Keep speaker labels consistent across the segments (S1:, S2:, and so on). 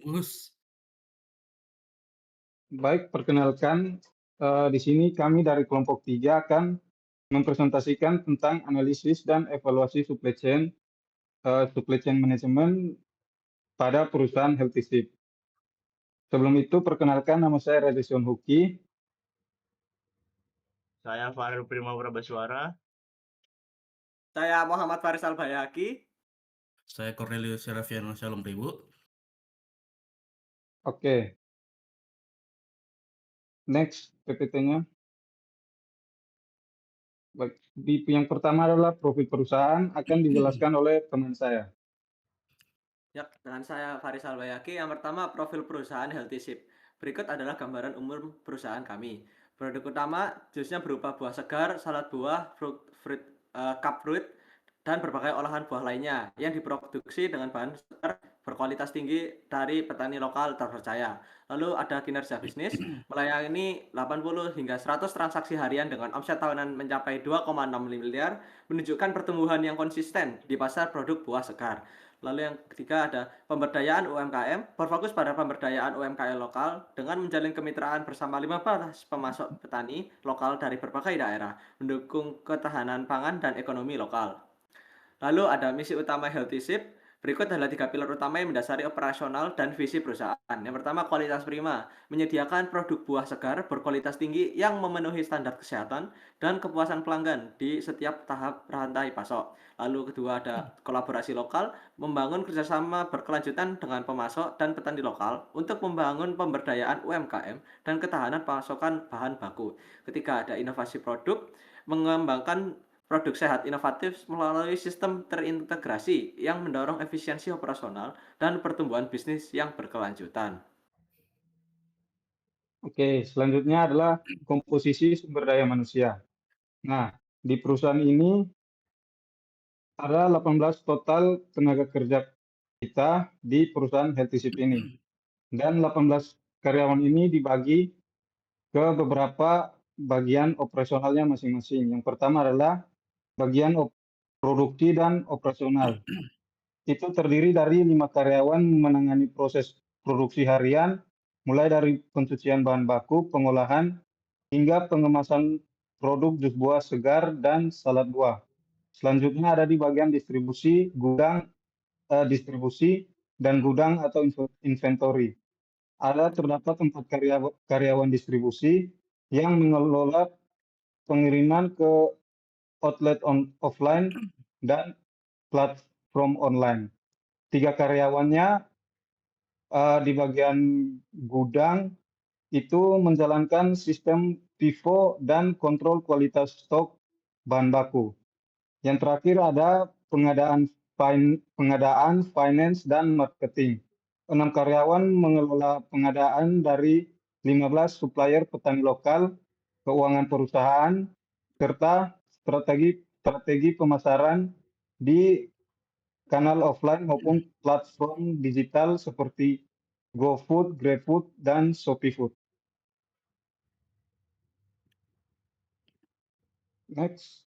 S1: Bagus.
S2: Baik, perkenalkan, di sini kami dari kelompok 3 akan mempresentasikan tentang analisis dan evaluasi supply chain management pada perusahaan Healthysip. Sebelum itu, perkenalkan nama saya Raditya Huki.
S3: Saya Farel Primawara Baswara.
S4: Saya Muhammad Faris Albayaki.
S1: Saya Cornelius Serafiano Shalom Ribu.
S2: Oke. Next, PPT-nya. Baik, yang pertama adalah profil perusahaan akan dijelaskan oleh teman saya.
S4: Ya, dengan saya Faris Albayaki. Yang pertama, profil perusahaan Healthysip. Berikut adalah gambaran umum perusahaan kami. Produk utama jusnya berupa buah segar, salad buah, cup fruit, dan berbagai olahan buah lainnya yang diproduksi dengan bahan segar berkualitas tinggi dari petani lokal terpercaya. Lalu ada kinerja bisnis, melayani 80 hingga 100 transaksi harian dengan omset tahunan mencapai 2,6 miliar, menunjukkan pertumbuhan yang konsisten di pasar produk buah segar. Lalu yang ketiga ada pemberdayaan UMKM, berfokus pada pemberdayaan UMKM lokal dengan menjalin kemitraan bersama 15 pemasok petani lokal dari berbagai daerah, mendukung ketahanan pangan dan ekonomi lokal. Lalu ada misi utama Healthysip. Berikut adalah 3 pilar utama yang mendasari operasional dan visi perusahaan. Yang pertama, kualitas prima, menyediakan produk buah segar berkualitas tinggi yang memenuhi standar kesehatan dan kepuasan pelanggan di setiap tahap rantai pasok. Lalu kedua ada kolaborasi lokal, membangun kerjasama berkelanjutan dengan pemasok dan petani lokal untuk membangun pemberdayaan UMKM dan ketahanan pasokan bahan baku. Ketiga ada inovasi produk, mengembangkan produk sehat inovatif melalui sistem terintegrasi yang mendorong efisiensi operasional dan pertumbuhan bisnis yang berkelanjutan.
S2: Oke, selanjutnya adalah komposisi sumber daya manusia. Nah, di perusahaan ini ada 18 total tenaga kerja kita di perusahaan Healthysip ini. Dan 18 karyawan ini dibagi ke beberapa bagian operasionalnya masing-masing. Yang pertama adalah bagian produksi dan operasional. Itu terdiri dari 5 karyawan menangani proses produksi harian, mulai dari pencucian bahan baku, pengolahan, hingga pengemasan produk jus buah segar dan salad buah. Selanjutnya ada di bagian distribusi, distribusi dan gudang atau inventory. Ada terdapat 4 karyawan distribusi yang mengelola pengiriman ke outlet offline dan platform online. 3 karyawannya di bagian gudang itu menjalankan sistem FIFO dan kontrol kualitas stok bahan baku. Yang terakhir ada pengadaan, finance, dan marketing. 6 karyawan mengelola pengadaan dari 15 supplier petani lokal, keuangan perusahaan, serta strategi pemasaran di kanal offline maupun platform digital seperti GoFood, GrabFood, dan ShopeeFood. Next.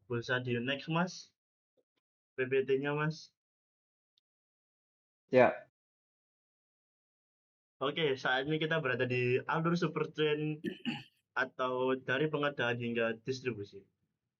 S3: Bisa di next, Mas. PPT-nya, Mas.
S2: Ya.
S3: Oke, saat ini kita berada di alur supply chain atau dari pengadaan hingga distribusi.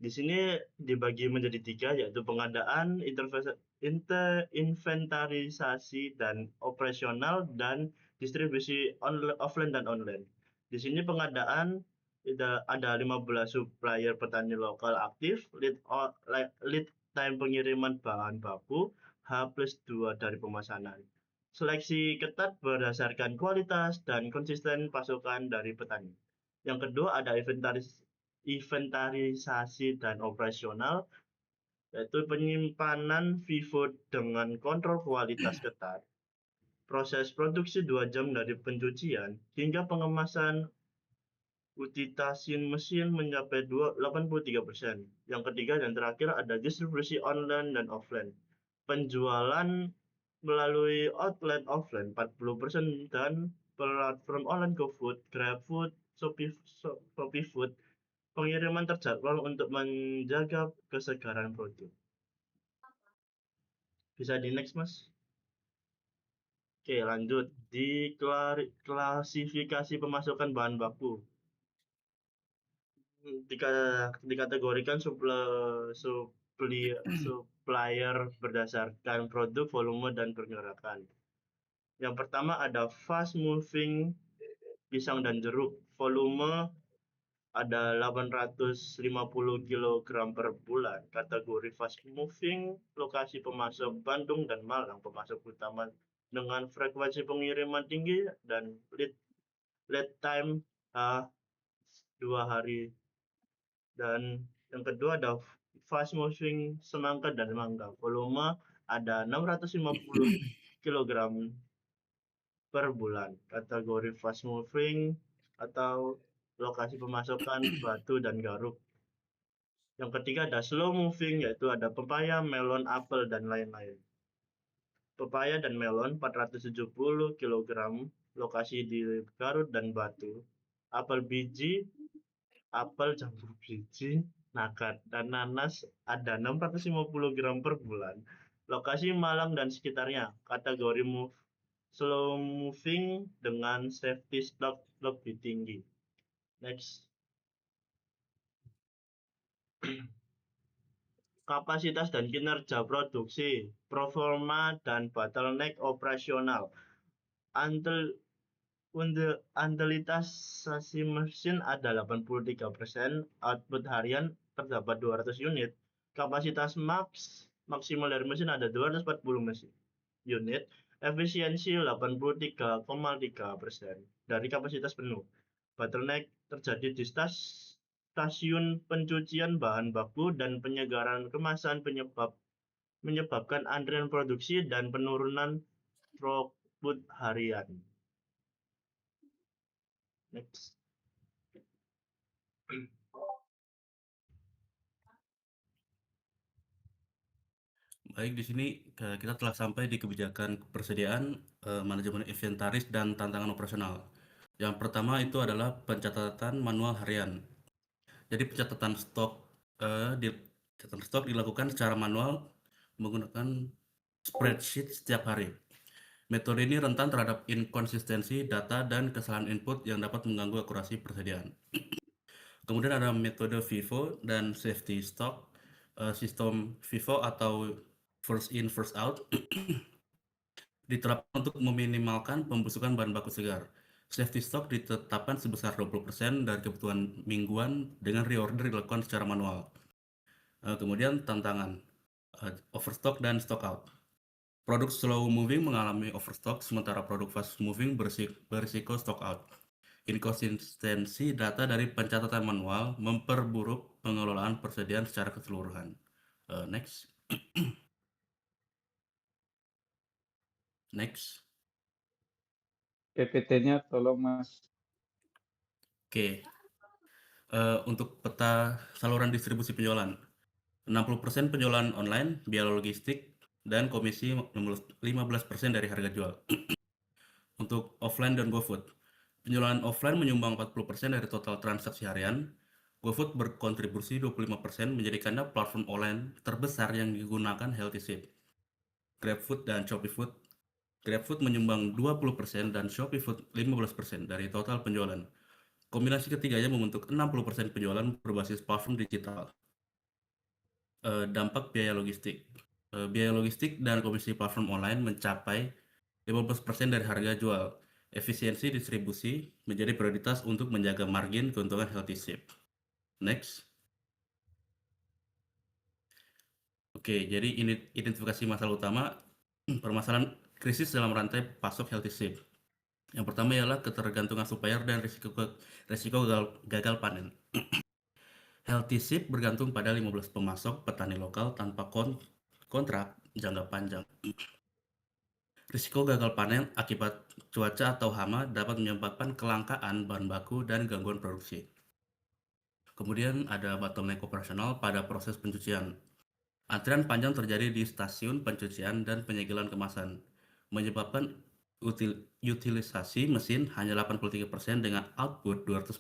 S3: Di sini dibagi menjadi 3, yaitu pengadaan, inventarisasi dan operasional, dan distribusi offline dan online. Di sini pengadaan ada 15 supplier petani lokal aktif, lead time pengiriman bahan baku H+2 dari pemesanan. Seleksi ketat berdasarkan kualitas dan konsisten pasokan dari petani. Yang kedua ada inventarisasi dan operasional, yaitu penyimpanan FIFO dengan kontrol kualitas ketat, proses produksi 2 jam dari pencucian hingga pengemasan utilitasing mesin mencapai 83%. Yang ketiga dan terakhir ada distribusi online dan offline. Penjualan melalui outlet offline 40% dan platform online GoFood, GrabFood, ShopeeFood pengiriman terjadwal untuk menjaga kesegaran produk. Bisa di next, Mas. Oke, lanjut. Di klasifikasi pemasukan bahan baku. Dikategorikan supplier berdasarkan produk, volume, dan pergerakan. Yang pertama ada fast moving pisang dan jeruk. Volume ada 850 kg per bulan. Kategori fast moving, lokasi pemasok Bandung dan Malang, pemasok utama dengan frekuensi pengiriman tinggi dan lead time 2 hari. Dan yang kedua ada fast moving semangka dan mangga. Volume ada 650 kg per bulan. Kategori fast moving atau lokasi pemasukan Batu dan Garut. Yang ketiga ada slow moving, yaitu ada pepaya, melon, apel, dan lain-lain. Pepaya dan melon 470 kg, lokasi di Garut dan Batu. Apel campur biji, naga, dan nanas ada 650 gram per bulan. Lokasi Malang dan sekitarnya. Kategori slow moving dengan safety stock lebih tinggi. Next. Kapasitas dan kinerja produksi, performa dan bottleneck operasional. Utilisasi mesin ada 83%, output harian terdapat 200 unit. Kapasitas maksimal dari mesin ada 240 unit. Efisiensi 83,3% dari kapasitas penuh. Bottleneck terjadi di stasiun pencucian bahan baku dan penyegaran kemasan menyebabkan antrian produksi dan penurunan throughput harian. Next.
S1: Baik, di sini kita telah sampai di kebijakan persediaan, manajemen inventaris, dan tantangan operasional. Yang pertama itu adalah pencatatan manual harian. Jadi pencatatan stok dilakukan secara manual menggunakan spreadsheet setiap hari. Metode ini rentan terhadap inkonsistensi data dan kesalahan input yang dapat mengganggu akurasi persediaan. Kemudian ada metode FIFO dan safety stock. Sistem FIFO atau first in first out diterapkan untuk meminimalkan pembusukan bahan baku segar. Safety stock ditetapkan sebesar 20% dari kebutuhan mingguan dengan reorder dilakukan secara manual. Kemudian tantangan overstock dan stock out. Produk slow moving mengalami overstock, sementara produk fast moving berisiko stock out. Inkonsistensi data dari pencatatan manual memperburuk pengelolaan persediaan secara keseluruhan. Next. Next.
S2: PPT-nya tolong, Mas.
S1: Oke. Untuk peta saluran distribusi penjualan. 60% penjualan online, biaya logistik, dan komisi 15% dari harga jual. Untuk offline dan GoFood. Penjualan offline menyumbang 40% dari total transaksi harian. GoFood berkontribusi 25%, menjadikannya platform online terbesar yang digunakan HealthyShip. GrabFood dan ShopeeFood. GrabFood menyumbang 20% dan ShopeeFood 15% dari total penjualan. Kombinasi ketiganya membentuk 60% penjualan berbasis platform digital. Dampak biaya logistik. Biaya logistik dan komisi platform online mencapai 15% dari harga jual. Efisiensi distribusi menjadi prioritas untuk menjaga margin keuntungan HealthyShip. Next. Oke, jadi identifikasi masalah utama permasalahan krisis dalam rantai pasok HealthyShip. Yang pertama ialah ketergantungan supplier dan risiko gagal panen. HealthyShip bergantung pada 15 pemasok petani lokal tanpa kontrak jangka panjang. Risiko gagal panen akibat cuaca atau hama dapat menyebabkan kelangkaan bahan baku dan gangguan produksi. Kemudian ada bottleneck operasional pada proses pencucian. Antrian panjang terjadi di stasiun pencucian dan penyegelan kemasan, menyebabkan utilisasi mesin hanya 83% dengan output 200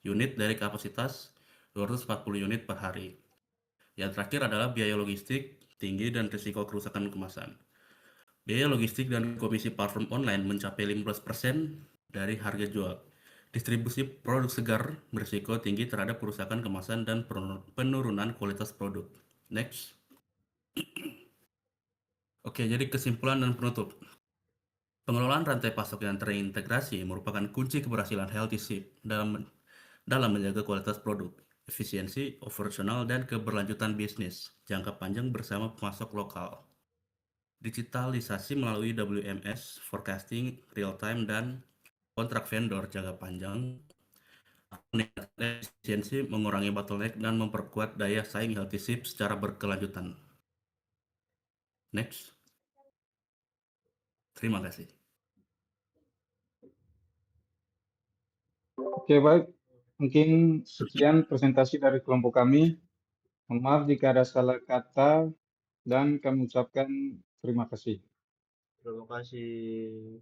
S1: unit dari kapasitas 240 unit per hari. Yang terakhir adalah biaya logistik. tinggi dan risiko kerusakan kemasan. Biaya logistik dan komisi platform online mencapai 15% dari harga jual. Distribusi produk segar berisiko tinggi terhadap kerusakan kemasan dan penurunan kualitas produk. Next. Oke, jadi kesimpulan dan penutup. Pengelolaan rantai pasok yang terintegrasi merupakan kunci keberhasilan Healthy Ship dalam menjaga kualitas produk, efisiensi operasional, dan keberlanjutan bisnis jangka panjang bersama pemasok lokal. Digitalisasi melalui WMS, forecasting, real-time, dan kontrak vendor jangka panjang meningkatkan efisiensi, mengurangi bottleneck, dan memperkuat daya saing Healthy Ship secara berkelanjutan. Next. Terima kasih.
S2: Oke, baik. Mungkin sekian presentasi dari kelompok kami. Mohon maaf jika ada salah kata dan kami ucapkan terima kasih.
S3: Terima kasih.